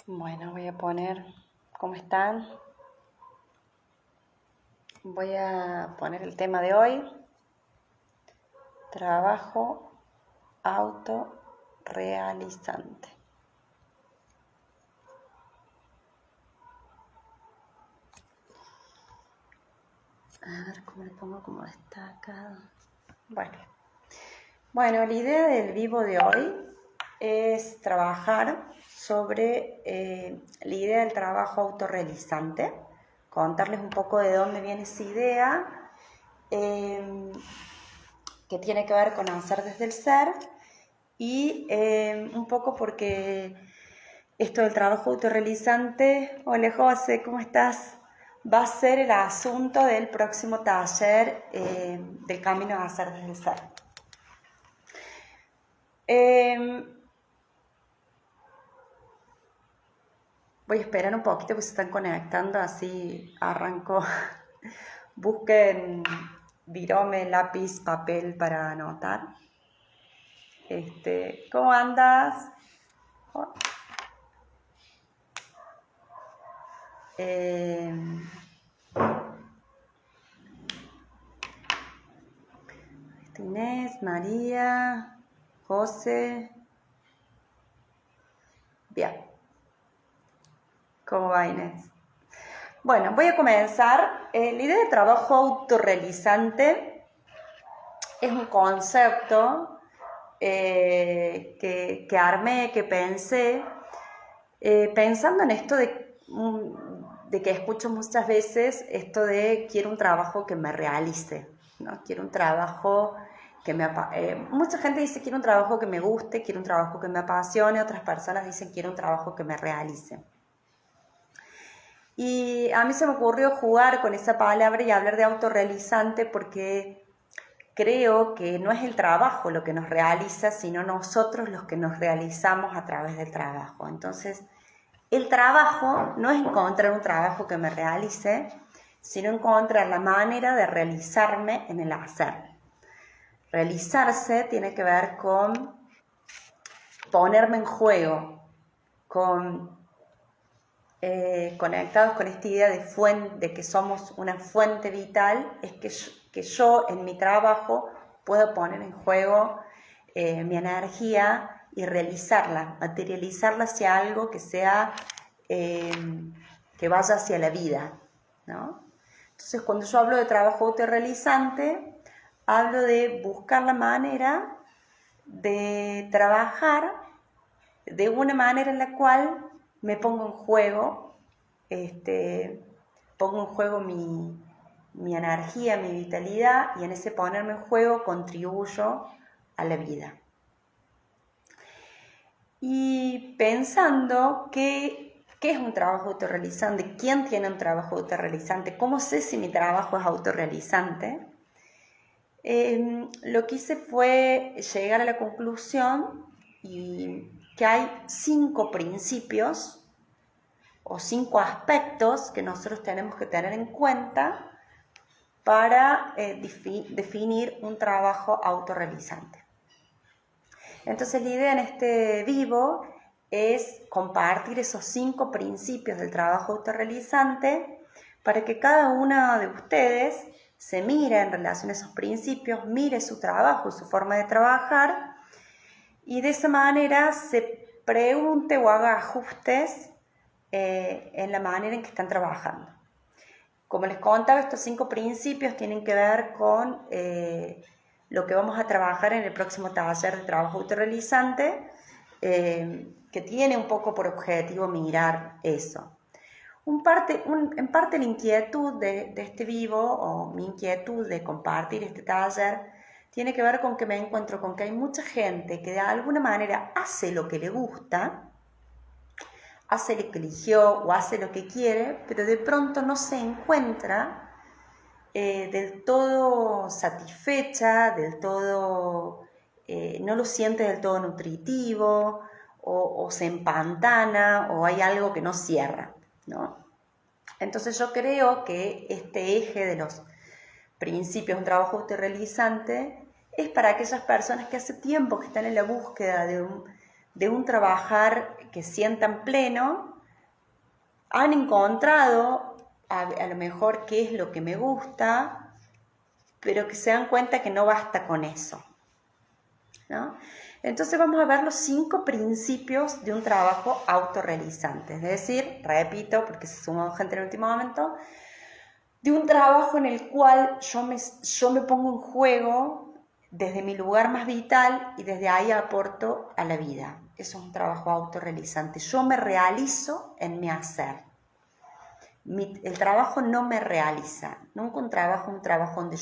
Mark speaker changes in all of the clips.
Speaker 1: Bueno, voy a poner, ¿cómo están? Voy a poner el tema de hoy, trabajo autorrealizante. A ver cómo le pongo como destacado. Bueno, la idea del vivo de hoy es trabajar sobre la idea del trabajo autorrealizante, contarles un poco de dónde viene esa idea, que tiene que ver con hacer desde el ser, y un poco porque esto del trabajo autorrealizante, hola José, ¿cómo estás? Va a ser el asunto del próximo taller del camino a hacer desde el ser. Voy a esperar un poquito que se están conectando, así arranco. Busquen virome, lápiz, papel para anotar. ¿Cómo andas? Inés, María, José. Bien. ¿Cómo va, Inés? Bueno, voy a comenzar. La idea de trabajo autorrealizante es un concepto que armé, que pensé, pensando en esto de que escucho muchas veces esto de quiero un trabajo que me realice, ¿no? Quiero un trabajo que mucha gente dice quiero un trabajo que me guste, quiero un trabajo que me apasione, otras personas dicen quiero un trabajo que me realice. Y a mí se me ocurrió jugar con esa palabra y hablar de autorrealizante porque creo que no es el trabajo lo que nos realiza, sino nosotros los que nos realizamos a través del trabajo. Entonces, el trabajo no es encontrar un trabajo que me realice, sino encontrar la manera de realizarme en el hacer. Realizarse tiene que ver con ponerme en juego, con conectados con esta idea de que somos una fuente vital, es que yo en mi trabajo puedo poner en juego mi energía y realizarla, materializarla hacia algo que sea, que vaya hacia la vida, ¿no? Entonces, cuando yo hablo de trabajo autorrealizante, hablo de buscar la manera de trabajar de una manera en la cual me pongo en juego, pongo en juego mi energía, mi vitalidad, y en ese ponerme en juego contribuyo a la vida. Y pensando ¿qué es un trabajo autorrealizante? ¿Quién tiene un trabajo autorrealizante? ¿Cómo sé si mi trabajo es autorrealizante? Lo que hice fue llegar a la conclusión y que hay 5 principios o 5 aspectos que nosotros tenemos que tener en cuenta para definir un trabajo autorrealizante. Entonces la idea en este vivo es compartir esos 5 principios del trabajo autorrealizante para que cada uno de ustedes se mire en relación a esos principios, mire su trabajo y su forma de trabajar, y de esa manera se pregunte o haga ajustes en la manera en que están trabajando. Como les contaba, estos 5 principios tienen que ver con lo que vamos a trabajar en el próximo taller de trabajo autorrealizante, que tiene un poco por objetivo mirar eso. En parte la inquietud de este vivo, o mi inquietud de compartir este taller, tiene que ver con que me encuentro con que hay mucha gente que de alguna manera hace lo que le gusta, hace lo que eligió o hace lo que quiere, pero de pronto no se encuentra del todo satisfecha, del todo, no lo siente del todo nutritivo, o se empantana, o hay algo que no cierra, ¿no? Entonces yo creo que este eje de los principios de un trabajo autorrealizante es para aquellas personas que hace tiempo que están en la búsqueda de un trabajar que sientan pleno, han encontrado a lo mejor qué es lo que me gusta, pero que se dan cuenta que no basta con eso, ¿no? Entonces vamos a ver los 5 principios de un trabajo autorrealizante. Es decir, repito, porque se sumó gente en el último momento, de un trabajo en el cual yo me pongo en juego desde mi lugar más vital y desde ahí aporto a la vida. Eso es un trabajo autorrealizante. Yo me realizo en mi hacer. El trabajo no me realiza. Nunca un trabajo donde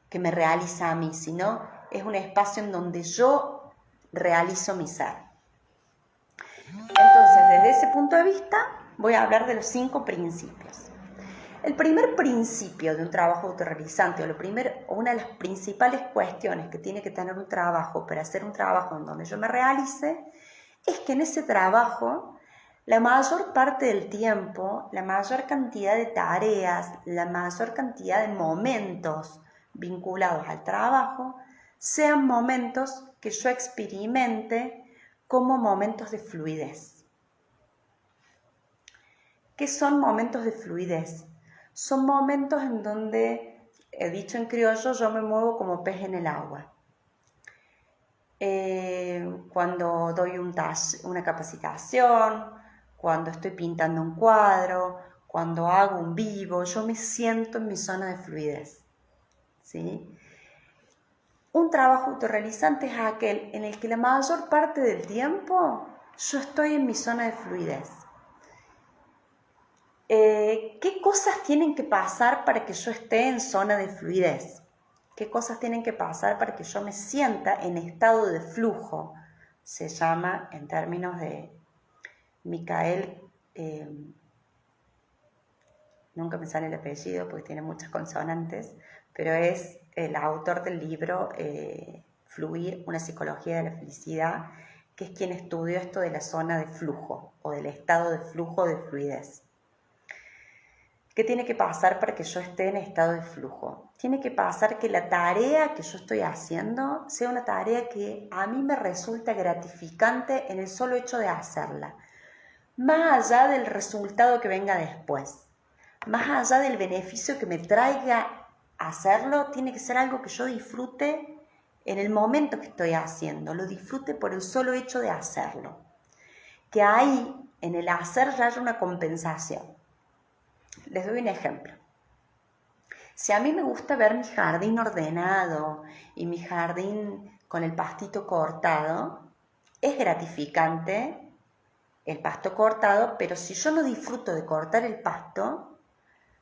Speaker 1: que me realiza a mí, sino es un espacio en donde yo realizo mi ser. Entonces, desde ese punto de vista, voy a hablar de los 5 principios. El primer principio de un trabajo autorrealizante, o una de las principales cuestiones que tiene que tener un trabajo para hacer un trabajo en donde yo me realice, es que en ese trabajo, la mayor parte del tiempo, la mayor cantidad de tareas, la mayor cantidad de momentos vinculados al trabajo, sean momentos que yo experimente como momentos de fluidez. ¿Qué son momentos de fluidez? Son momentos en donde, dicho en criollo, yo me muevo como pez en el agua. Cuando doy una capacitación, cuando estoy pintando un cuadro, cuando hago un vivo, yo me siento en mi zona de fluidez, ¿sí? Un trabajo autorrealizante es aquel en el que la mayor parte del tiempo yo estoy en mi zona de fluidez. ¿Qué cosas tienen que pasar para que yo esté en zona de fluidez? ¿Qué cosas tienen que pasar para que yo me sienta en estado de flujo? Se llama, en términos de Michael, nunca me sale el apellido porque tiene muchas consonantes, pero es el autor del libro Fluir, una psicología de la felicidad, que es quien estudió esto de la zona de flujo o del estado de flujo de fluidez. ¿Qué tiene que pasar para que yo esté en estado de flujo? Tiene que pasar que la tarea que yo estoy haciendo sea una tarea que a mí me resulta gratificante en el solo hecho de hacerla, más allá del resultado que venga después, más allá del beneficio que me traiga hacerlo, tiene que ser algo que yo disfrute en el momento que estoy haciendo, lo disfrute por el solo hecho de hacerlo, que ahí en el hacer ya haya una compensación. Les doy un ejemplo. Si a mí me gusta ver mi jardín ordenado y mi jardín con el pastito cortado, es gratificante el pasto cortado, pero si yo no disfruto de cortar el pasto,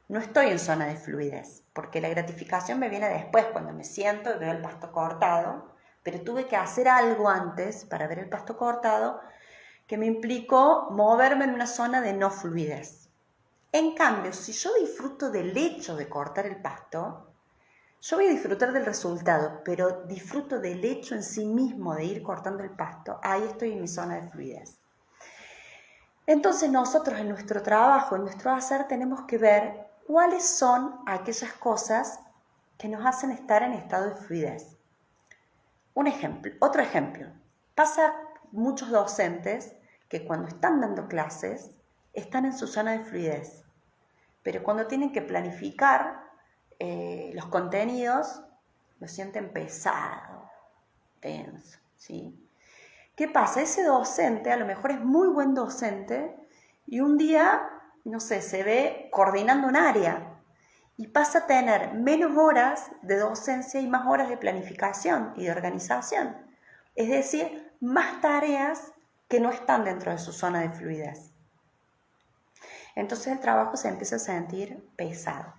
Speaker 1: no estoy en zona de fluidez, porque la gratificación me viene después, cuando me siento y veo el pasto cortado, pero tuve que hacer algo antes para ver el pasto cortado que me implicó moverme en una zona de no fluidez. En cambio, si yo disfruto del hecho de cortar el pasto, yo voy a disfrutar del resultado, pero disfruto del hecho en sí mismo de ir cortando el pasto, ahí estoy en mi zona de fluidez. Entonces nosotros en nuestro trabajo, en nuestro hacer, tenemos que ver cuáles son aquellas cosas que nos hacen estar en estado de fluidez. Otro ejemplo. Pasa muchos docentes que cuando están dando clases están en su zona de fluidez, pero cuando tienen que planificar los contenidos lo sienten pesado, tenso, ¿sí? ¿Qué pasa? Ese docente a lo mejor es muy buen docente y un día, no sé, se ve coordinando un área y pasa a tener menos horas de docencia y más horas de planificación y de organización. Es decir, más tareas que no están dentro de su zona de fluidez. Entonces el trabajo se empieza a sentir pesado.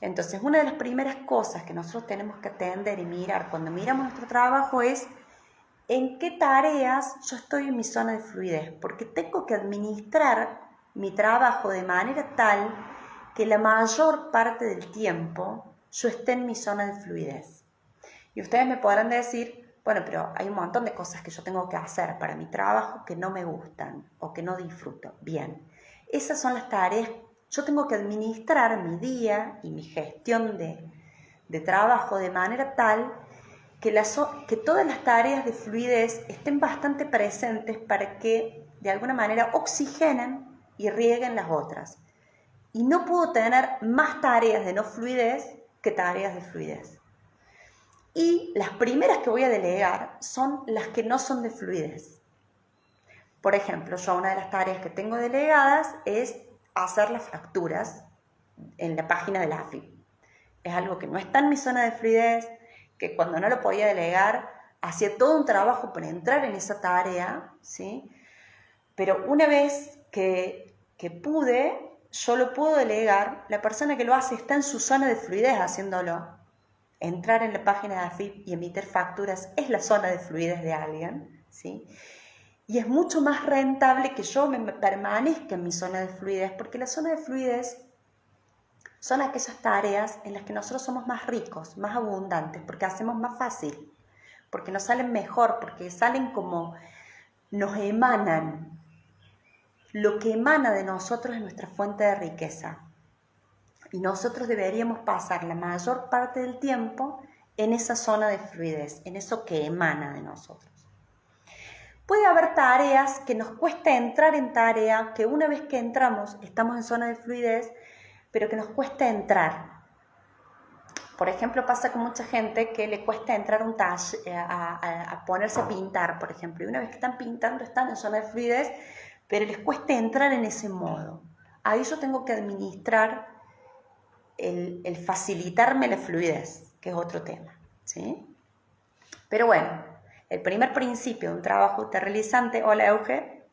Speaker 1: Entonces una de las primeras cosas que nosotros tenemos que atender y mirar cuando miramos nuestro trabajo es en qué tareas yo estoy en mi zona de fluidez, porque tengo que administrar mi trabajo de manera tal que la mayor parte del tiempo yo esté en mi zona de fluidez. Y ustedes me podrán decir, bueno, pero hay un montón de cosas que yo tengo que hacer para mi trabajo que no me gustan o que no disfruto. Bien, esas son las tareas. Yo tengo que administrar mi día y mi gestión de trabajo de manera tal que todas las tareas de fluidez estén bastante presentes para que de alguna manera oxigenen y rieguen las otras. Y no puedo tener más tareas de no fluidez que tareas de fluidez. Y las primeras que voy a delegar son las que no son de fluidez. Por ejemplo, yo una de las tareas que tengo delegadas es hacer las facturas en la página de la AFIP. Es algo que no está en mi zona de fluidez, que cuando no lo podía delegar, hacía todo un trabajo para entrar en esa tarea, ¿sí? Pero una vez que pude, yo lo puedo delegar, la persona que lo hace está en su zona de fluidez haciéndolo. Entrar en la página de AFIP y emitir facturas es la zona de fluidez de alguien, ¿sí? Y es mucho más rentable que yo me permanezca en mi zona de fluidez, porque la zona de fluidez son aquellas tareas en las que nosotros somos más ricos, más abundantes, porque hacemos más fácil, porque nos salen mejor, porque salen como nos emanan. Lo que emana de nosotros es nuestra fuente de riqueza. Y nosotros deberíamos pasar la mayor parte del tiempo en esa zona de fluidez, en eso que emana de nosotros. Puede haber tareas que nos cuesta entrar en tarea, que una vez que entramos estamos en zona de fluidez, pero que nos cuesta entrar. Por ejemplo, pasa con mucha gente que le cuesta entrar a ponerse a pintar, por ejemplo. Y una vez que están pintando están en zona de fluidez, pero les cuesta entrar en ese modo. Ahí yo tengo que administrar el facilitarme la fluidez, que es otro tema, ¿sí? Pero bueno, el primer principio de un trabajo autorrealizante, hola Euge,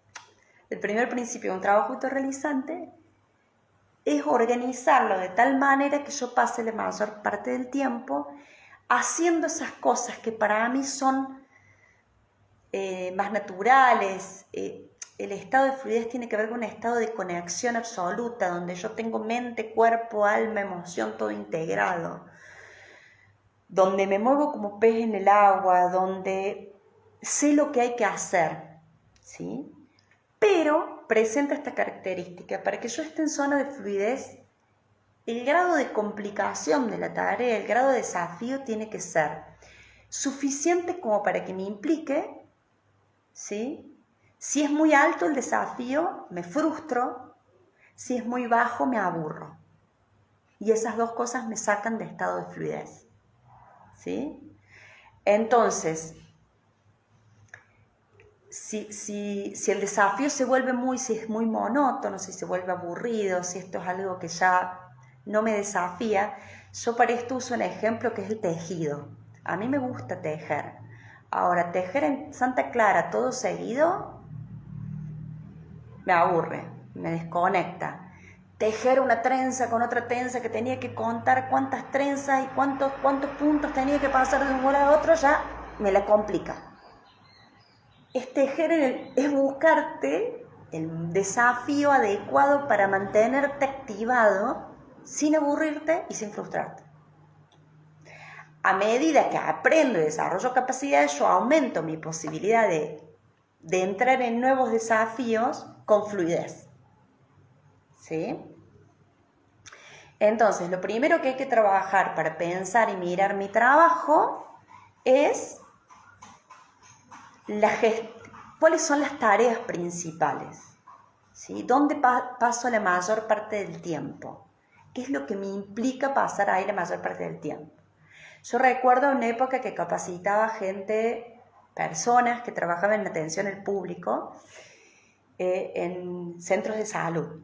Speaker 1: el primer principio de un trabajo autorrealizante es organizarlo de tal manera que yo pase la mayor parte del tiempo haciendo esas cosas que para mí son más naturales. El estado de fluidez tiene que ver con un estado de conexión absoluta, donde yo tengo mente, cuerpo, alma, emoción, todo integrado, donde me muevo como pez en el agua, donde sé lo que hay que hacer, ¿sí? Pero presenta esta característica: para que yo esté en zona de fluidez, el grado de complicación de la tarea, el grado de desafío tiene que ser suficiente como para que me implique, ¿sí? Si es muy alto el desafío, me frustro. Si es muy bajo, me aburro. Y esas dos cosas me sacan de estado de fluidez, ¿sí? Entonces, si el desafío se vuelve si es muy monótono, si se vuelve aburrido, si esto es algo que ya no me desafía, yo para esto uso un ejemplo que es el tejido. A mí me gusta tejer. Ahora, tejer en Santa Clara todo seguido me aburre, me desconecta. Tejer una trenza con otra trenza, que tenía que contar cuántas trenzas y cuántos puntos tenía que pasar de un lugar a otro, ya me la complica. Es buscarte el desafío adecuado para mantenerte activado sin aburrirte y sin frustrarte. A medida que aprendo y desarrollo capacidades, yo aumento mi posibilidad de entrar en nuevos desafíos con fluidez, ¿sí? Entonces, lo primero que hay que trabajar para pensar y mirar mi trabajo es cuáles son las tareas principales, ¿sí? ¿Dónde paso la mayor parte del tiempo? ¿Qué es lo que me implica pasar ahí la mayor parte del tiempo? Yo recuerdo una época que capacitaba personas que trabajaban en atención al público en centros de salud.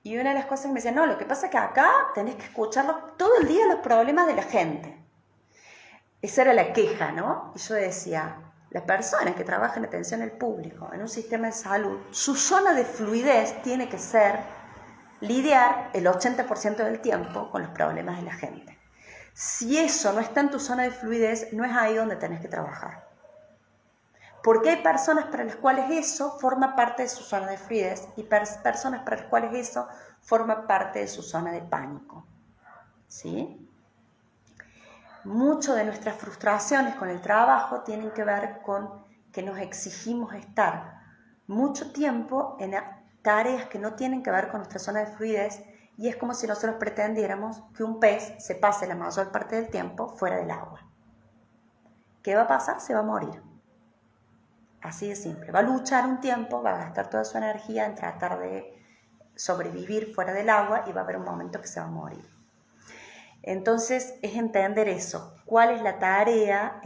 Speaker 1: Y una de las cosas que me decían, no, lo que pasa es que acá tenés que escucharlo todo el día, los problemas de la gente. Esa era la queja, ¿no? Y yo decía, las personas que trabajan en atención al público en un sistema de salud, su zona de fluidez tiene que ser lidiar el 80% del tiempo con los problemas de la gente. Si eso no está en tu zona de fluidez, no es ahí donde tenés que trabajar. Porque hay personas para las cuales eso forma parte de su zona de fluidez y personas para las cuales eso forma parte de su zona de pánico, ¿sí? Mucho de nuestras frustraciones con el trabajo tienen que ver con que nos exigimos estar mucho tiempo en tareas que no tienen que ver con nuestra zona de fluidez, y es como si nosotros pretendiéramos que un pez se pase la mayor parte del tiempo fuera del agua. ¿Qué va a pasar? Se va a morir. Así de simple. Va a luchar un tiempo, va a gastar toda su energía en tratar de sobrevivir fuera del agua y va a haber un momento que se va a morir. Entonces es entender eso, cuál es la tarea,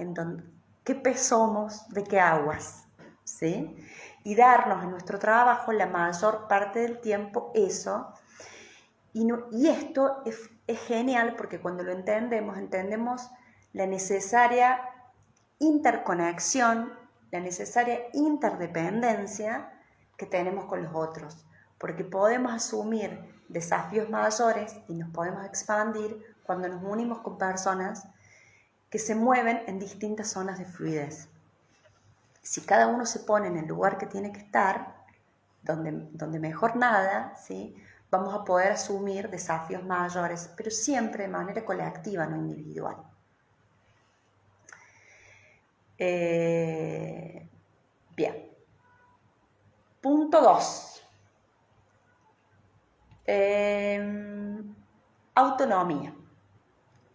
Speaker 1: qué pez somos, de qué aguas, ¿sí? Y darnos en nuestro trabajo la mayor parte del tiempo eso. Y esto es genial porque cuando lo entendemos la necesaria interconexión, la necesaria interdependencia que tenemos con los otros, porque podemos asumir desafíos mayores y nos podemos expandir cuando nos unimos con personas que se mueven en distintas zonas de fluidez. Si cada uno se pone en el lugar que tiene que estar, donde mejor nada, ¿sí?, vamos a poder asumir desafíos mayores, pero siempre de manera colectiva, no individual. Bien. Punto 2. Autonomía.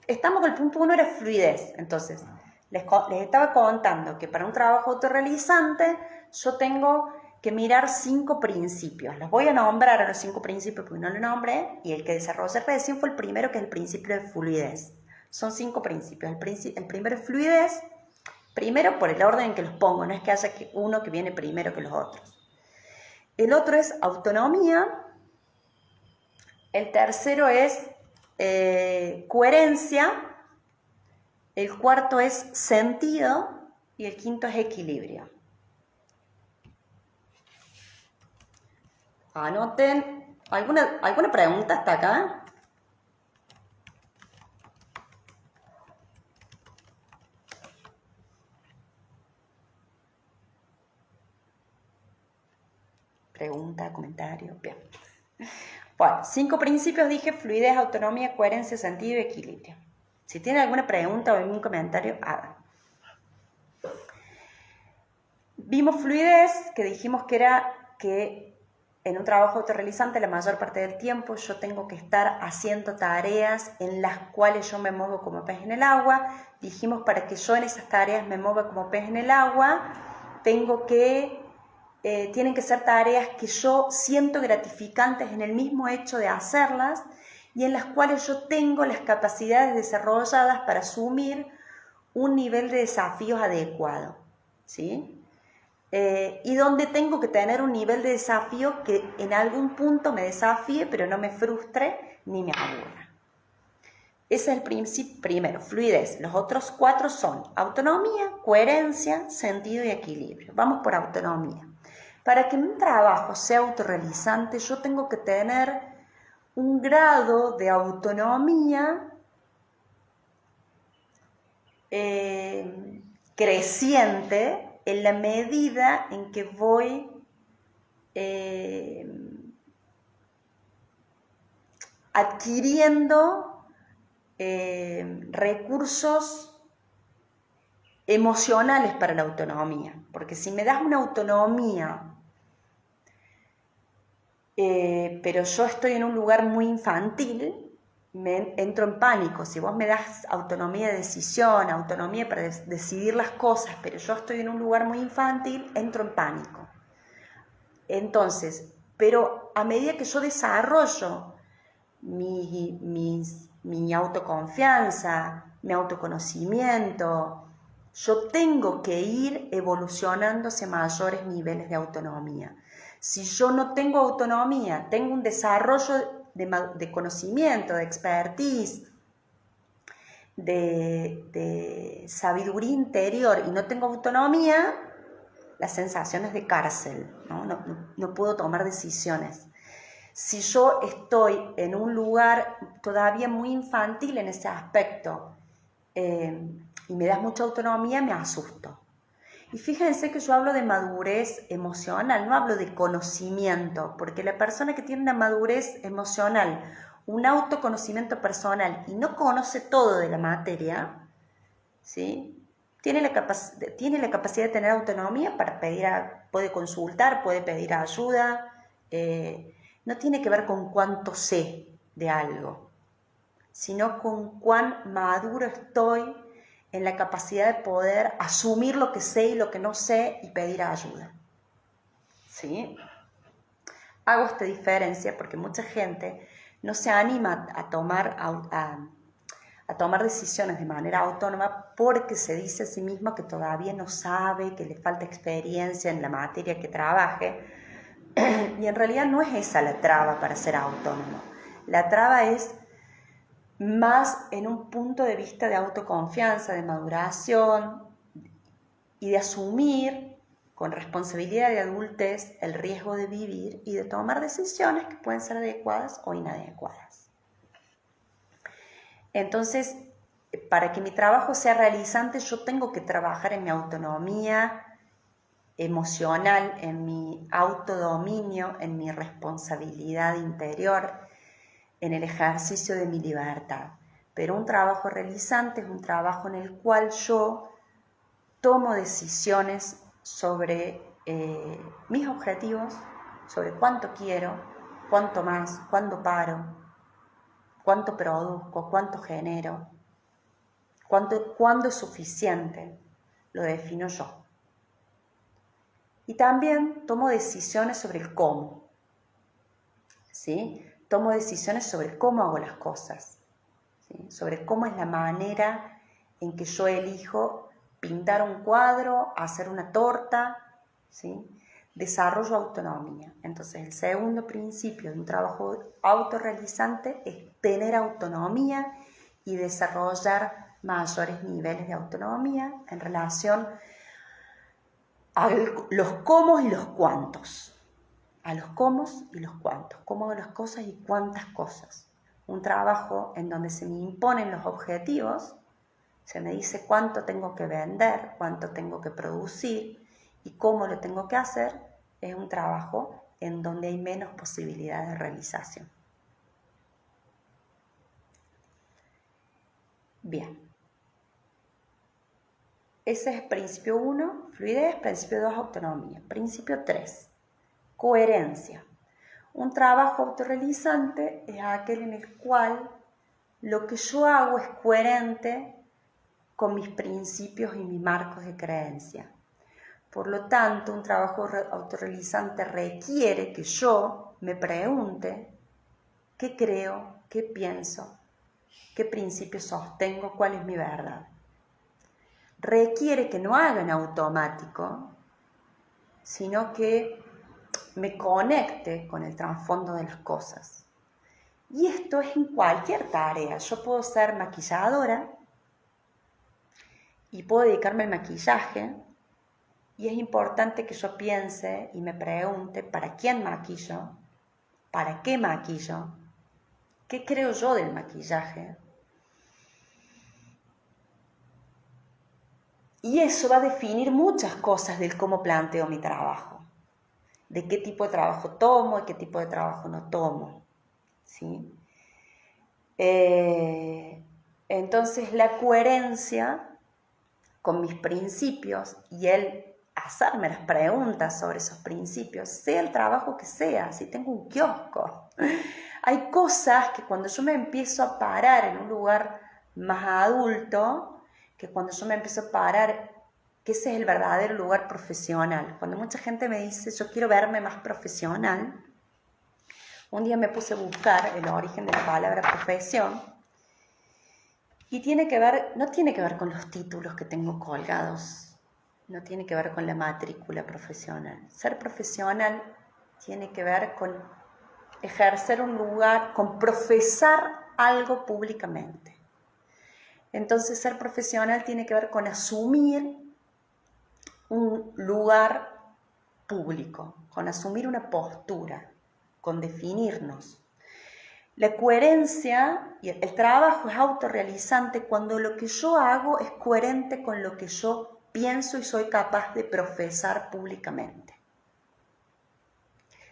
Speaker 1: Estamos con el punto 1, era fluidez. Entonces, les estaba contando que para un trabajo autorrealizante yo tengo que mirar 5 principios. Los voy a nombrar a los 5 principios porque no los nombré, y el que desarrollé recién fue el primero, que es el principio de fluidez. Son 5 principios. El primero es fluidez, primero por el orden en que los pongo, no es que haya uno que viene primero que los otros. El otro es autonomía, el tercero es coherencia, el cuarto es sentido y el quinto es equilibrio. Anoten. ¿Alguna pregunta hasta acá? Pregunta, comentario. Bien. Bueno, 5 principios dije: fluidez, autonomía, coherencia, sentido y equilibrio. Si tienen alguna pregunta o algún comentario, hagan. Vimos fluidez, que dijimos que era que en un trabajo autorrealizante la mayor parte del tiempo yo tengo que estar haciendo tareas en las cuales yo me muevo como pez en el agua. Dijimos, para que yo en esas tareas me mueva como pez en el agua, tienen que ser tareas que yo siento gratificantes en el mismo hecho de hacerlas y en las cuales yo tengo las capacidades desarrolladas para asumir un nivel de desafíos adecuado, ¿sí? Y donde tengo que tener un nivel de desafío que en algún punto me desafíe, pero no me frustre ni me aburra. Ese es el principio primero, fluidez. Los otros 4 son autonomía, coherencia, sentido y equilibrio. Vamos por autonomía. Para que mi trabajo sea autorrealizante, yo tengo que tener un grado de autonomía creciente en la medida en que voy adquiriendo recursos emocionales para la autonomía. Porque si me das una autonomía, pero yo estoy en un lugar muy infantil, entro en pánico. Si vos me das autonomía de decisión, autonomía para decidir las cosas, pero yo estoy en un lugar muy infantil, entro en pánico. Entonces, pero a medida que yo desarrollo mi autoconfianza, mi autoconocimiento, yo tengo que ir evolucionando hacia mayores niveles de autonomía. Si yo no tengo autonomía, tengo un desarrollo de conocimiento, de expertise, de sabiduría interior y no tengo autonomía, la sensación es de cárcel, no puedo tomar decisiones. Si yo estoy en un lugar todavía muy infantil en ese aspecto y me das mucha autonomía, me asusto. Y fíjense que yo hablo de madurez emocional, no hablo de conocimiento, porque la persona que tiene una madurez emocional, un autoconocimiento personal y no conoce todo de la materia, ¿sí?, tiene la capacidad de tener autonomía para puede consultar, puede pedir ayuda, no tiene que ver con cuánto sé de algo, sino con cuán maduro estoy en la capacidad de poder asumir lo que sé y lo que no sé y pedir ayuda. ¿Sí? Hago esta diferencia porque mucha gente no se anima a tomar decisiones de manera autónoma porque se dice a sí mismo que todavía no sabe, que le falta experiencia en la materia que trabaje. Y en realidad no es esa la traba para ser autónomo. La traba es más en un punto de vista de autoconfianza, de maduración y de asumir con responsabilidad de adultez el riesgo de vivir y de tomar decisiones que pueden ser adecuadas o inadecuadas. Entonces, para que mi trabajo sea realizante, yo tengo que trabajar en mi autonomía emocional, en mi autodominio, en mi responsabilidad interior, en el ejercicio de mi libertad. Pero un trabajo realizante es un trabajo en el cual yo tomo decisiones sobre mis objetivos, sobre cuánto quiero, cuánto más, cuándo paro, cuánto produzco, cuánto genero, cuándo es suficiente, lo defino yo. Y también tomo decisiones sobre el cómo, ¿sí? Tomo decisiones sobre cómo hago las cosas, ¿sí? Sobre cómo es la manera en que yo elijo pintar un cuadro, hacer una torta, ¿sí? Desarrollo autonomía. Entonces, el segundo principio de un trabajo autorrealizante es tener autonomía y desarrollar mayores niveles de autonomía en relación a los cómo y los cuántos. A los cómo y los cuántos. Cómo hago las cosas y cuántas cosas. Un trabajo en donde se me imponen los objetivos, se me dice cuánto tengo que vender, cuánto tengo que producir y cómo lo tengo que hacer, es un trabajo en donde hay menos posibilidades de realización. Bien. Ese es principio 1, fluidez, principio 2, autonomía. Principio 3, coherencia. Un trabajo autorrealizante es aquel en el cual lo que yo hago es coherente con mis principios y mis marcos de creencia. Por lo tanto, un trabajo autorrealizante requiere que yo me pregunte qué creo, qué pienso, qué principios sostengo, cuál es mi verdad. Requiere que no haga en automático, sino que me conecte con el trasfondo de las cosas. Y esto es en cualquier tarea. Yo puedo ser maquilladora y puedo dedicarme al maquillaje, y es importante que yo piense y me pregunte ¿para quién maquillo? ¿Para qué maquillo? ¿Qué creo yo del maquillaje? Y eso va a definir muchas cosas del cómo planteo mi trabajo, de qué tipo de trabajo tomo y qué tipo de trabajo no tomo, ¿sí? Entonces la coherencia con mis principios y el hacerme las preguntas sobre esos principios, sea el trabajo que sea, si tengo un kiosco. Hay cosas que cuando yo me empiezo a parar en un lugar más adulto, que cuando yo me empiezo a parar, que ese es el verdadero lugar profesional. Cuando mucha gente me dice, yo quiero verme más profesional, un día me puse a buscar el origen de la palabra profesión, y no tiene que ver con los títulos que tengo colgados, no tiene que ver con la matrícula profesional. Ser profesional tiene que ver con ejercer un lugar, con profesar algo públicamente. Entonces, ser profesional tiene que ver con asumir un lugar público, con asumir una postura, con definirnos. La coherencia y el trabajo es autorrealizante cuando lo que yo hago es coherente con lo que yo pienso y soy capaz de profesar públicamente.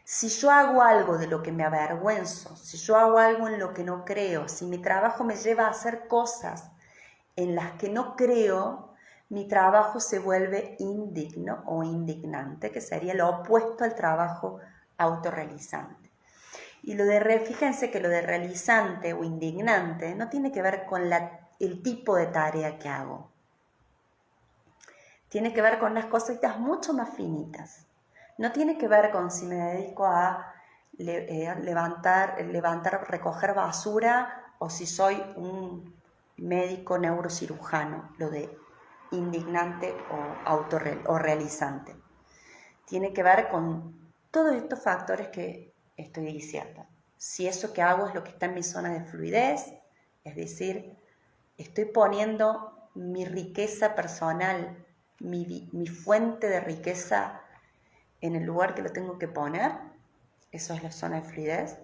Speaker 1: Si yo hago algo de lo que me avergüenzo, si yo hago algo en lo que no creo, si mi trabajo me lleva a hacer cosas en las que no creo, mi trabajo se vuelve indigno o indignante, que sería lo opuesto al trabajo autorrealizante. Y fíjense que lo de realizante o indignante no tiene que ver con el tipo de tarea que hago. Tiene que ver con las cositas mucho más finitas. No tiene que ver con si me dedico a levantar, recoger basura o si soy un médico neurocirujano, lo de indignante o realizante. Tiene que ver con todos estos factores que estoy diciendo. Si eso que hago es lo que está en mi zona de fluidez, es decir, estoy poniendo mi riqueza personal, mi fuente de riqueza en el lugar que lo tengo que poner, eso es la zona de fluidez.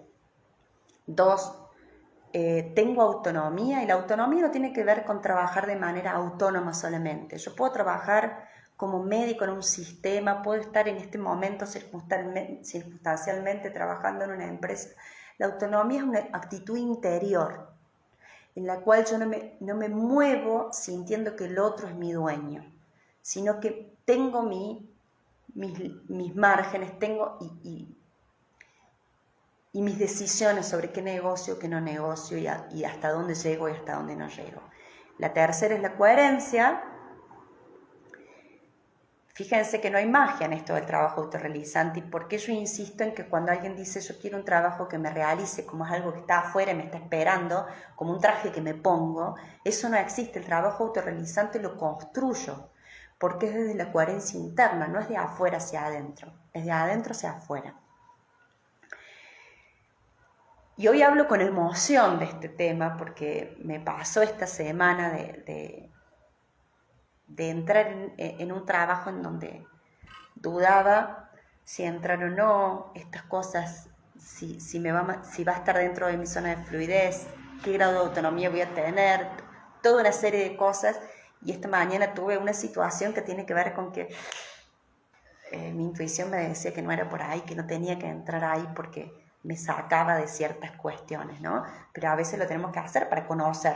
Speaker 1: 2, tengo autonomía, y la autonomía no tiene que ver con trabajar de manera autónoma solamente. Yo puedo trabajar como médico en un sistema, puedo estar en este momento circunstancialmente trabajando en una empresa. La autonomía es una actitud interior, en la cual yo no me muevo sintiendo que el otro es mi dueño, sino que tengo mis márgenes, tengo y mis decisiones sobre qué negocio, qué no negocio y hasta dónde llego y hasta dónde no llego. La tercera es la coherencia. Fíjense que no hay magia en esto del trabajo autorrealizante, y por qué yo insisto en que cuando alguien dice yo quiero un trabajo que me realice como es algo que está afuera y me está esperando, como un traje que me pongo, eso no existe. El trabajo autorrealizante lo construyo, porque es desde la coherencia interna, no es de afuera hacia adentro, es de adentro hacia afuera. Y hoy hablo con emoción de este tema porque me pasó esta semana de entrar en un trabajo en donde dudaba si entrar o no, estas cosas, si va a estar dentro de mi zona de fluidez, qué grado de autonomía voy a tener, toda una serie de cosas. Y esta mañana tuve una situación que tiene que ver con que mi intuición me decía que no era por ahí, que no tenía que entrar ahí porque me sacaba de ciertas cuestiones, ¿no? Pero a veces lo tenemos que hacer para conocer.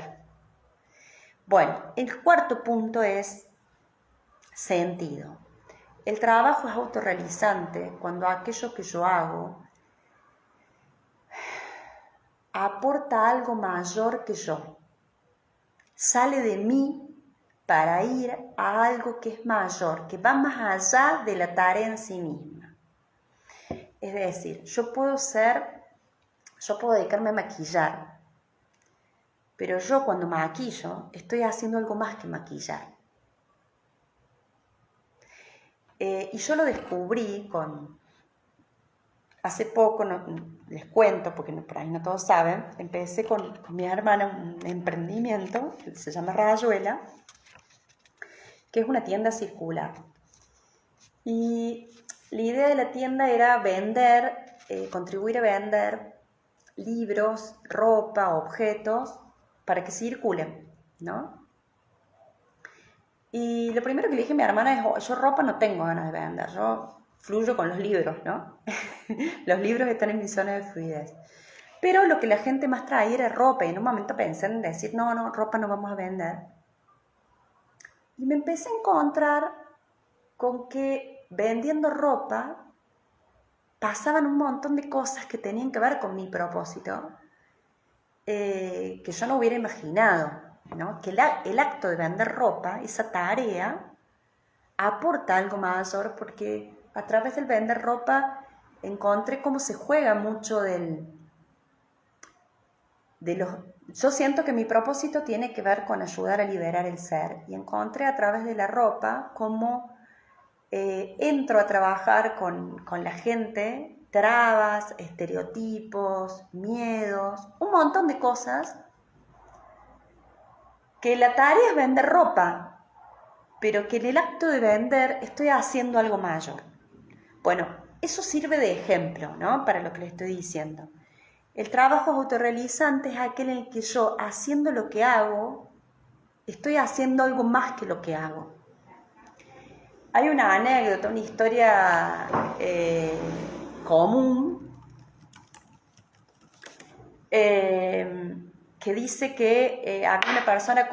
Speaker 1: Bueno, el cuarto punto es sentido. El trabajo es autorrealizante cuando aquello que yo hago aporta algo mayor que yo. Sale de mí para ir a algo que es mayor, que va más allá de la tarea en sí misma. Es decir, yo puedo dedicarme a maquillar, pero yo cuando maquillo estoy haciendo algo más que maquillar. Y yo lo descubrí hace poco, les cuento porque por ahí no todos saben, empecé con mi hermana un emprendimiento que se llama Rayuela, que es una tienda circular. Y la idea de la tienda era contribuir a vender libros, ropa, objetos para que circulen, ¿no? Y lo primero que le dije a mi hermana es, yo ropa no tengo ganas de vender, yo fluyo con los libros, ¿no? Los libros están en mi zona de fluidez. Pero lo que la gente más traía era ropa, y en un momento pensé en decir, no, ropa no vamos a vender. Y me empecé a encontrar con que vendiendo ropa pasaban un montón de cosas que tenían que ver con mi propósito, que yo no hubiera imaginado, ¿no? Que el acto de vender ropa, esa tarea, aporta algo mayor, porque a través del vender ropa encontré cómo se juega mucho yo siento que mi propósito tiene que ver con ayudar a liberar el ser, y encontré a través de la ropa cómo entro a trabajar con la gente, trabas, estereotipos, miedos, un montón de cosas, que la tarea es vender ropa, pero que en el acto de vender estoy haciendo algo mayor. Bueno, eso sirve de ejemplo, ¿no? Para lo que les estoy diciendo. El trabajo autorrealizante es aquel en el que yo, haciendo lo que hago, estoy haciendo algo más que lo que hago. Hay una anécdota, una historia común que dice que había una persona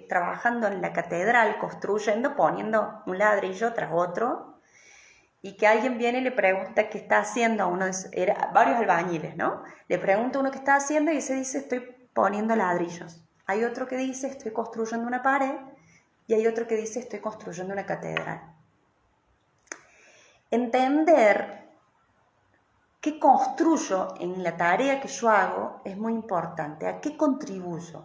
Speaker 1: trabajando en la catedral, construyendo, poniendo un ladrillo tras otro, y que alguien viene y le pregunta qué está haciendo a uno de varios albañiles, ¿no? Le pregunta a uno qué está haciendo y ese dice, estoy poniendo ladrillos. Hay otro que dice, estoy construyendo una pared, y hay otro que dice estoy construyendo una catedral. Entender qué construyo en la tarea que yo hago es muy importante. ¿A qué contribuyo?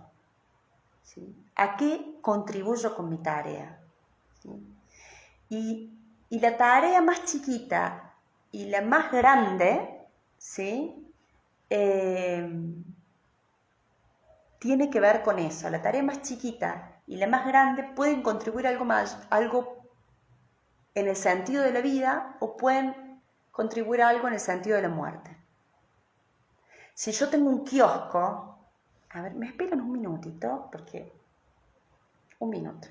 Speaker 1: ¿Sí? ¿A qué contribuyo con mi tarea? ¿Sí? Y la tarea más chiquita y la más grande, ¿sí? Tiene que ver con eso. La tarea más chiquita y la más grande pueden contribuir algo en el sentido de la vida o pueden contribuir a algo en el sentido de la muerte. Si yo tengo un kiosco, a ver, me esperan un minutito, porque... Un minuto.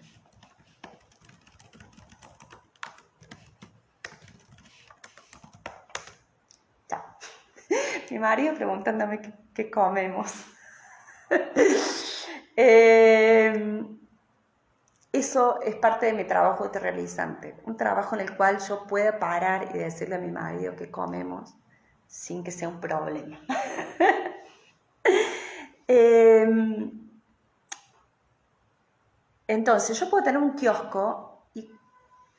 Speaker 1: Chao. Mi marido preguntándome qué comemos. Eso es parte de mi trabajo autorrealizante, un trabajo en el cual yo pueda parar y decirle a mi marido qué comemos sin que sea un problema. Entonces, yo puedo tener un kiosco y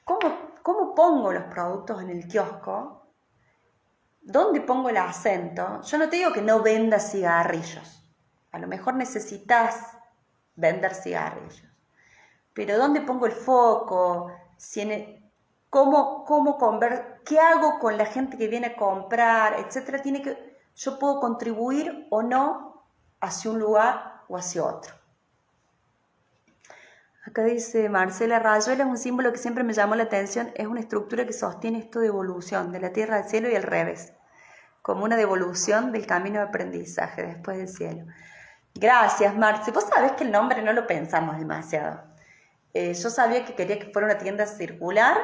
Speaker 1: ¿cómo pongo los productos en el kiosco? ¿Dónde pongo el acento? Yo no te digo que no vendas cigarrillos. A lo mejor necesitas vender cigarrillos. Pero ¿dónde pongo el foco? ¿Qué hago con la gente que viene a comprar? Etcétera. Yo puedo contribuir o no hacia un lugar o hacia otro. Acá dice Marcela, rayuela es un símbolo que siempre me llamó la atención. Es una estructura que sostiene esto de evolución, de la tierra al cielo y al revés. Como una devolución del camino de aprendizaje después del cielo. Gracias, Marce. Vos sabés que el nombre no lo pensamos demasiado. Yo sabía que quería que fuera una tienda circular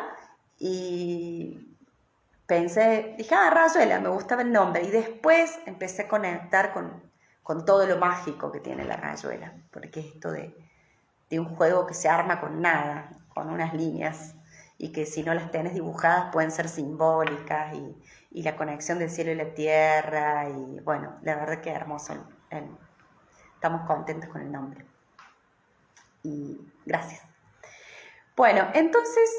Speaker 1: y dije, rayuela, me gustaba el nombre. Y después empecé a conectar con todo lo mágico que tiene la rayuela, porque esto de un juego que se arma con nada, con unas líneas, y que si no las tenés dibujadas pueden ser simbólicas, y la conexión del cielo y la tierra, y bueno, la verdad que hermoso. Estamos contentos con el nombre. Y gracias. Bueno, entonces,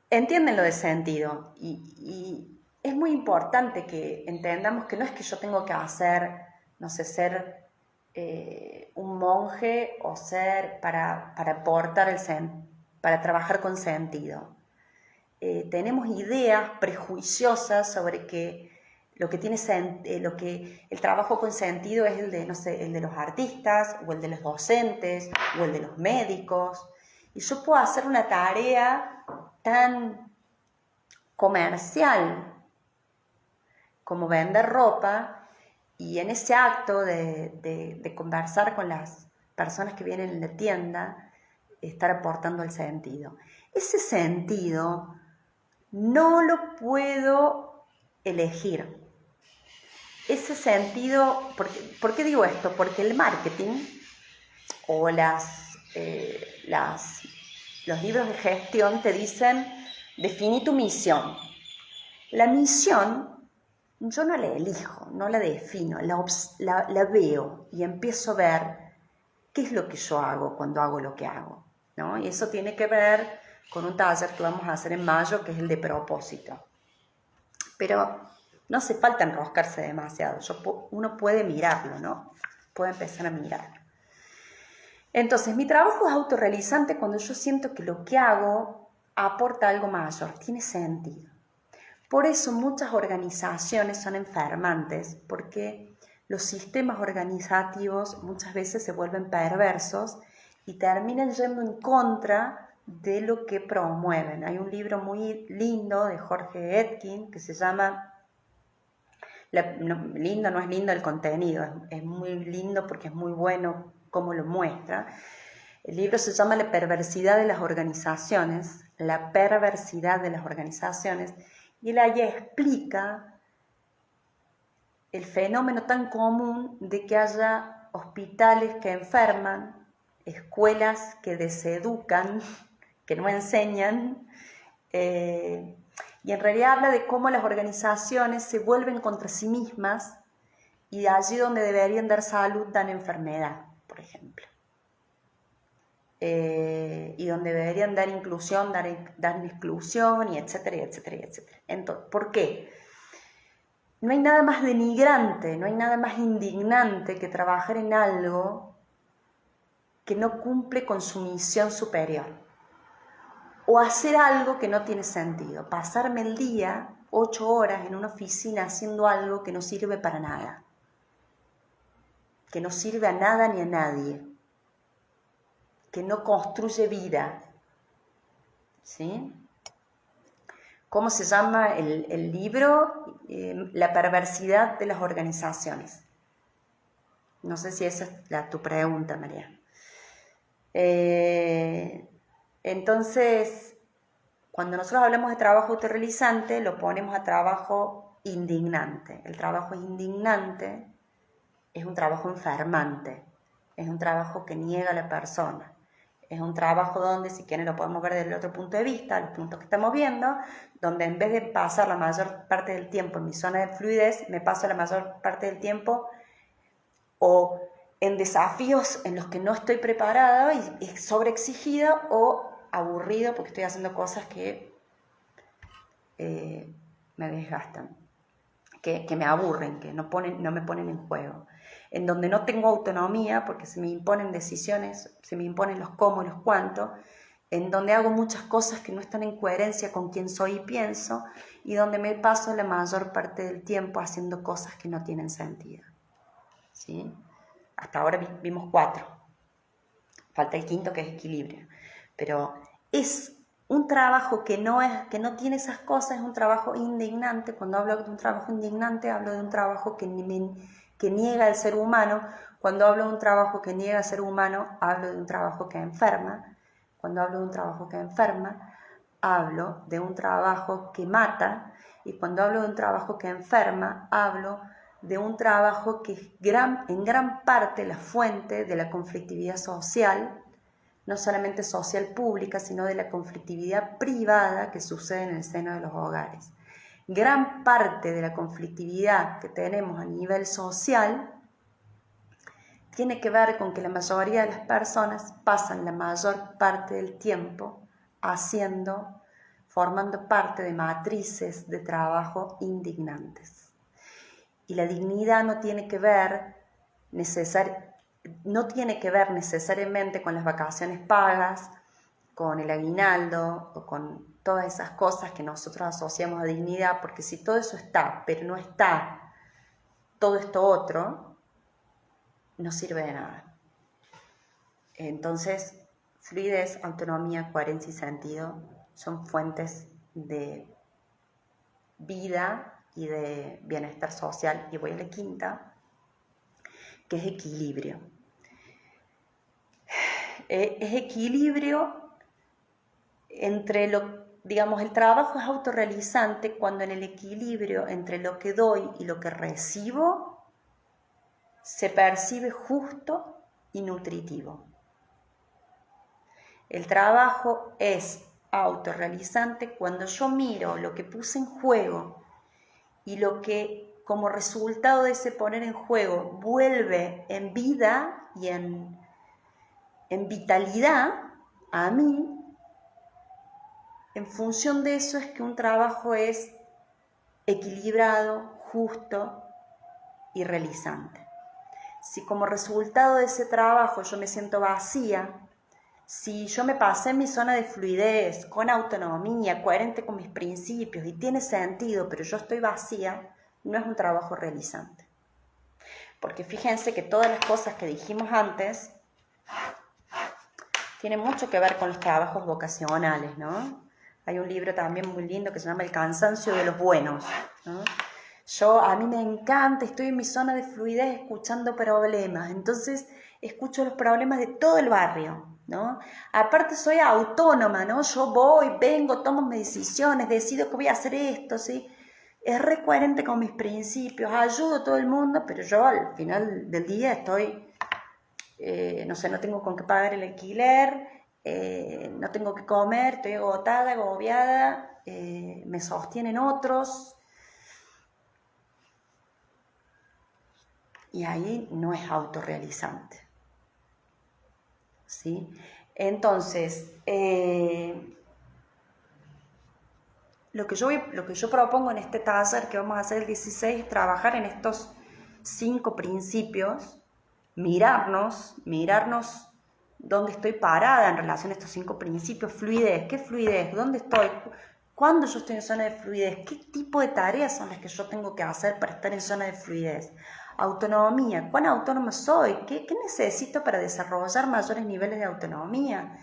Speaker 1: entienden lo de sentido, y es muy importante que entendamos que no es que yo tengo que ser un monje o ser para para trabajar con sentido. Tenemos ideas prejuiciosas sobre que el trabajo con sentido es el de los artistas, o el de los docentes, o el de los médicos. Y yo puedo hacer una tarea tan comercial como vender ropa, y en ese acto de conversar con las personas que vienen en la tienda, estar aportando el sentido. Ese sentido no lo puedo elegir. Ese sentido, ¿por qué digo esto? Porque el marketing o los libros de gestión te dicen, definí tu misión. La misión yo no la elijo, no la defino, la veo y empiezo a ver qué es lo que yo hago cuando hago lo que hago, ¿no? Y eso tiene que ver con un taller que vamos a hacer en mayo, que es el de propósito. Pero no hace falta enroscarse demasiado, uno puede mirarlo, ¿no? Puede empezar a mirarlo. Entonces, mi trabajo es autorrealizante cuando yo siento que lo que hago aporta algo mayor, tiene sentido. Por eso muchas organizaciones son enfermantes, porque los sistemas organizativos muchas veces se vuelven perversos y terminan yendo en contra de lo que promueven. Hay un libro muy lindo de Jorge Etkin que se llama, lindo no es lindo el contenido, es muy lindo porque es muy bueno cómo lo muestra. El libro se llama La perversidad de las organizaciones, la perversidad de las organizaciones, y él ahí explica el fenómeno tan común de que haya hospitales que enferman, escuelas que deseducan, que no enseñan, y en realidad habla de cómo las organizaciones se vuelven contra sí mismas y allí donde deberían dar salud dan enfermedad, por ejemplo. y donde deberían dar inclusión, dar exclusión, y etcétera, y etcétera, y etcétera. Entonces, ¿por qué? No hay nada más denigrante, no hay nada más indignante que trabajar en algo que no cumple con su misión superior. O hacer algo que no tiene sentido. Pasarme el día 8 horas en una oficina haciendo algo que no sirve para nada. Que no sirve a nada ni a nadie. Que no construye vida. ¿Sí? ¿Cómo se llama el libro? La perversidad de las organizaciones. No sé si esa es tu pregunta, María. Entonces, cuando nosotros hablamos de trabajo autorrealizante, lo ponemos a trabajo indignante. El trabajo indignante es un trabajo enfermante, es un trabajo que niega a la persona. Es un trabajo donde, si quieren, lo podemos ver desde el otro punto de vista, los puntos que estamos viendo, donde en vez de pasar la mayor parte del tiempo en mi zona de fluidez, me paso la mayor parte del tiempo o en desafíos en los que no estoy preparada y sobreexigida o aburrido porque estoy haciendo cosas que me desgastan, que me aburren, que no me ponen en juego. En donde no tengo autonomía porque se me imponen decisiones, se me imponen los cómo y los cuánto, en donde hago muchas cosas que no están en coherencia con quién soy y pienso, y donde me paso la mayor parte del tiempo haciendo cosas que no tienen sentido. ¿Sí? Hasta ahora vimos 4. Falta el quinto, que es equilibrio. Pero es un trabajo que no tiene esas cosas, es un trabajo indignante. Cuando hablo de un trabajo indignante, hablo de un trabajo que niega al ser humano. Cuando hablo de un trabajo que niega al ser humano, hablo de un trabajo que enferma. Cuando hablo de un trabajo que enferma, hablo de un trabajo que mata. Y cuando hablo de un trabajo que enferma, hablo de un trabajo que es en gran parte la fuente de la conflictividad social, no solamente social pública, sino de la conflictividad privada que sucede en el seno de los hogares. Gran parte de la conflictividad que tenemos a nivel social tiene que ver con que la mayoría de las personas pasan la mayor parte del tiempo formando parte de matrices de trabajo indignantes. Y la dignidad no tiene que ver necesariamente con las vacaciones pagas, con el aguinaldo o con todas esas cosas que nosotros asociamos a dignidad, porque si todo eso está, pero no está todo esto otro, no sirve de nada. Entonces, fluidez, autonomía, coherencia y sentido son fuentes de vida y de bienestar social. Y voy a la quinta, que es equilibrio. Es equilibrio entre el trabajo es autorrealizante cuando en el equilibrio entre lo que doy y lo que recibo se percibe justo y nutritivo. El trabajo es autorrealizante cuando yo miro lo que puse en juego y lo que como resultado de ese poner en juego vuelve en vida y en vitalidad a mí. En función de eso es que un trabajo es equilibrado, justo y realizante. Si como resultado de ese trabajo yo me siento vacía, si yo me pasé en mi zona de fluidez, con autonomía, coherente con mis principios y tiene sentido, pero yo estoy vacía, no es un trabajo realizante. Porque fíjense que todas las cosas que dijimos antes tienen mucho que ver con los trabajos vocacionales, ¿no? Hay un libro también muy lindo que se llama El cansancio de los buenos, ¿no? A mí me encanta, estoy en mi zona de fluidez escuchando problemas, entonces escucho los problemas de todo el barrio, ¿no? Aparte soy autónoma, ¿no? Yo voy, vengo, tomo mis decisiones, decido que voy a hacer esto, ¿sí? Es re coherente con mis principios, ayudo a todo el mundo, pero yo al final del día estoy, no tengo con qué pagar el alquiler, no tengo que comer, estoy agotada, agobiada, me sostienen otros. Y ahí no es autorrealizante, ¿sí? Entonces, lo que yo propongo en este taller que vamos a hacer el 16 es trabajar en estos 5 principios, mirarnos dónde estoy parada en relación a estos 5 principios. Fluidez, ¿qué fluidez? ¿Dónde estoy? ¿Cuándo yo estoy en zona de fluidez? ¿Qué tipo de tareas son las que yo tengo que hacer para estar en zona de fluidez? Autonomía, ¿cuán autónoma soy? ¿Qué necesito para desarrollar mayores niveles de autonomía?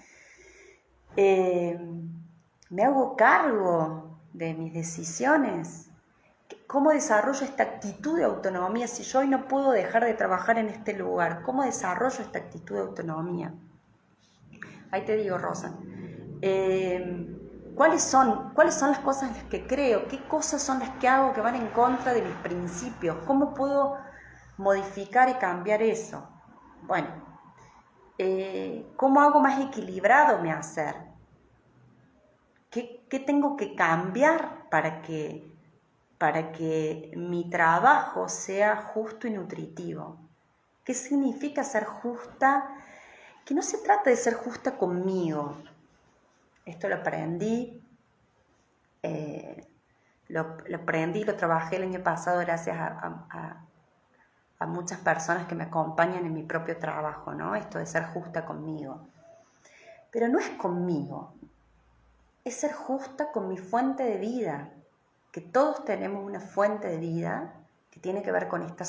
Speaker 1: ¿Me hago cargo de mis decisiones? ¿Cómo desarrollo esta actitud de autonomía? Si yo hoy no puedo dejar de trabajar en este lugar, ¿cómo desarrollo esta actitud de autonomía? Ahí te digo, Rosa. ¿Cuáles son las cosas en las que creo? ¿Qué cosas son las que hago que van en contra de mis principios? ¿Cómo puedo modificar y cambiar eso? Bueno, ¿cómo hago más equilibrado mi hacer? ¿Qué tengo que cambiar para que mi trabajo sea justo y nutritivo? ¿Qué significa ser justa? Que no se trata de ser justa conmigo. Esto lo aprendí, lo trabajé el año pasado gracias a muchas personas que me acompañan en mi propio trabajo, ¿no? Esto de ser justa conmigo. Pero no es conmigo, es ser justa con mi fuente de vida, que todos tenemos una fuente de vida que tiene que ver con esta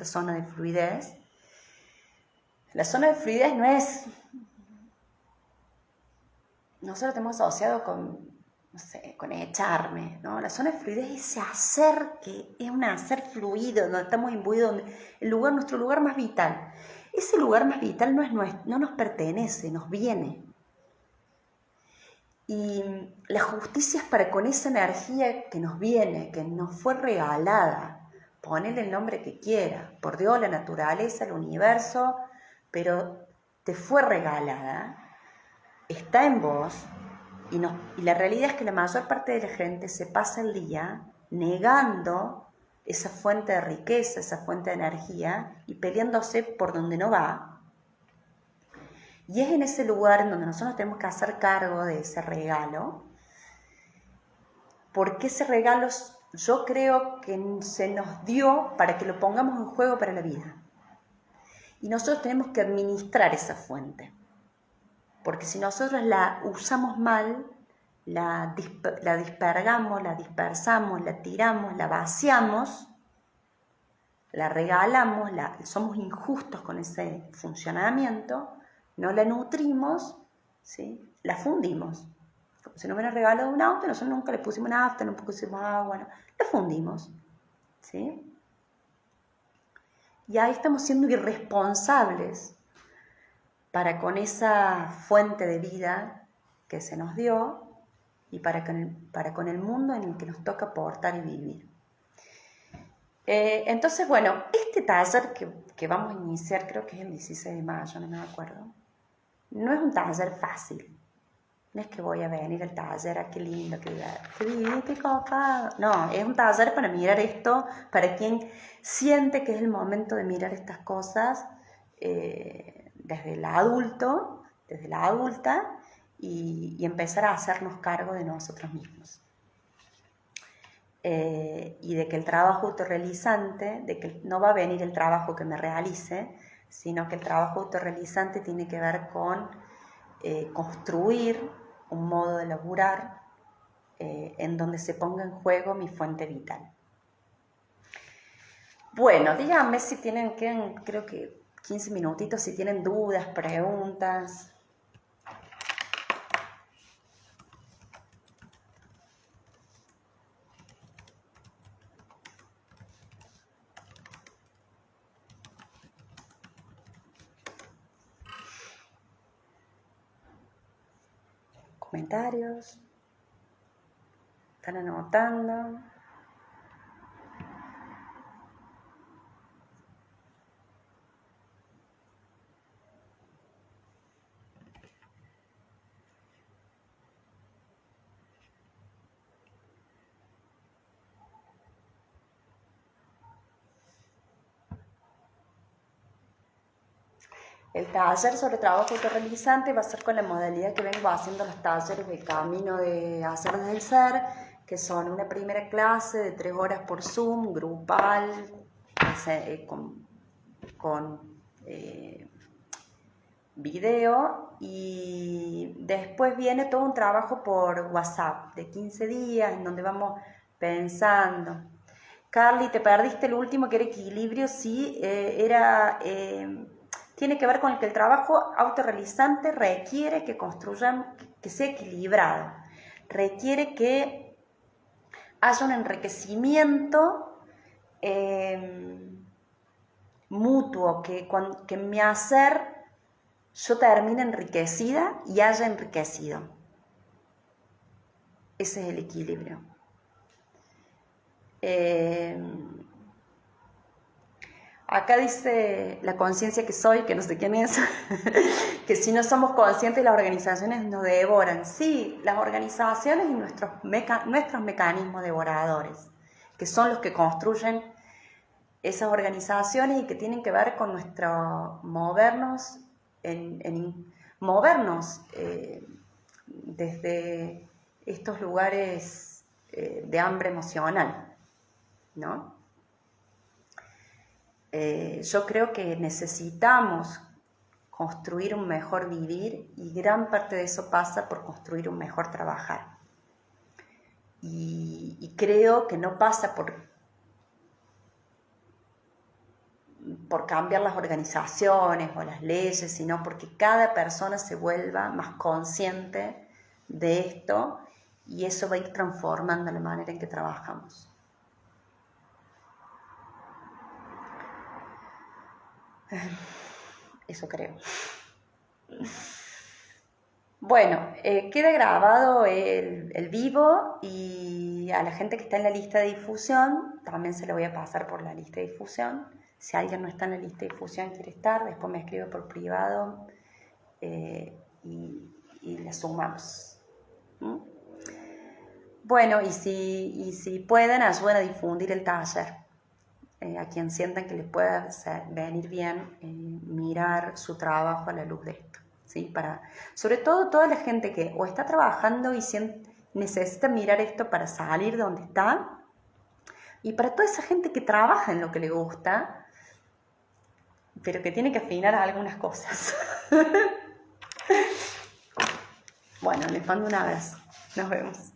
Speaker 1: zona de fluidez. La zona de fluidez no es... Nosotros tenemos asociado con, no sé, con echarme, ¿no? La zona de fluidez es ese hacer que es un hacer fluido, donde estamos imbuidos, nuestro lugar más vital. Ese lugar más vital no nos pertenece, nos viene. Y la justicia es para con esa energía que nos viene, que nos fue regalada. Ponele el nombre que quiera, por Dios, la naturaleza, el universo, pero te fue regalada, está en vos, y la realidad es que la mayor parte de la gente se pasa el día negando esa fuente de riqueza, esa fuente de energía, y peleándose por donde no va. Y es en ese lugar en donde nosotros tenemos que hacer cargo de ese regalo, porque ese regalo yo creo que se nos dio para que lo pongamos en juego para la vida. Y nosotros tenemos que administrar esa fuente, porque si nosotros la usamos mal, la dispergamos, la dispersamos, la tiramos, la vaciamos, la regalamos, somos injustos con ese funcionamiento, no la nutrimos, ¿sí? La fundimos. Como si nos hubiera regalado un auto, nosotros nunca le pusimos nafta, no pusimos agua, no, la fundimos, ¿sí? Y ahí estamos siendo irresponsables para con esa fuente de vida que se nos dio y para con el mundo en el que nos toca aportar y vivir. Entonces, bueno, este taller que vamos a iniciar, creo que es el 16 de mayo, no me acuerdo, no es un taller fácil. No es que voy a venir al taller, qué lindo, qué divino, qué copado. No, es un taller para mirar esto, para quien siente que es el momento de mirar estas cosas desde el adulto, desde la adulta, y empezar a hacernos cargo de nosotros mismos. Y de que el trabajo autorrealizante, de que no va a venir el trabajo que me realice, sino que el trabajo autorrealizante tiene que ver con construir un modo de laburar en donde se ponga en juego mi fuente vital. Bueno, díganme si quedan creo que 15 minutitos, si tienen dudas, preguntas. Comentarios. ¿Están anotando? El taller sobre trabajo autorrealizante va a ser con la modalidad que vengo haciendo los talleres de Camino de Hacer desde el Ser, que son una primera clase de 3 horas por Zoom, grupal, con video, y después viene todo un trabajo por WhatsApp de 15 días en donde vamos pensando. Carly, te perdiste el último que era equilibrio. Sí, tiene que ver con el que el trabajo autorrealizante requiere que construyan, que sea equilibrado, requiere que haya un enriquecimiento mutuo, que en mi hacer yo termine enriquecida y haya enriquecido. Ese es el equilibrio. Acá dice la conciencia que soy, que no sé quién es, que si no somos conscientes las organizaciones nos devoran. Sí, las organizaciones y nuestros mecanismos devoradores, que son los que construyen esas organizaciones y que tienen que ver con nuestro movernos, desde estos lugares de hambre emocional, ¿no? Yo creo que necesitamos construir un mejor vivir y gran parte de eso pasa por construir un mejor trabajar. Y creo que no pasa por cambiar las organizaciones o las leyes, sino porque cada persona se vuelva más consciente de esto y eso va a ir transformando la manera en que trabajamos. Eso creo. Bueno, queda grabado el vivo y a la gente que está en la lista de difusión también se lo voy a pasar por la lista de difusión. Si alguien no está en la lista de difusión y quiere estar, después me escribe por privado y le sumamos. ¿Mm? Bueno, y si pueden, ayuden a difundir el taller. A quien sientan que les pueda venir bien mirar su trabajo a la luz de esto, ¿sí? Sobre todo toda la gente que o está trabajando y necesita mirar esto para salir de donde está, y para toda esa gente que trabaja en lo que le gusta, pero que tiene que afinar algunas cosas. Bueno, les mando un abrazo. Nos vemos.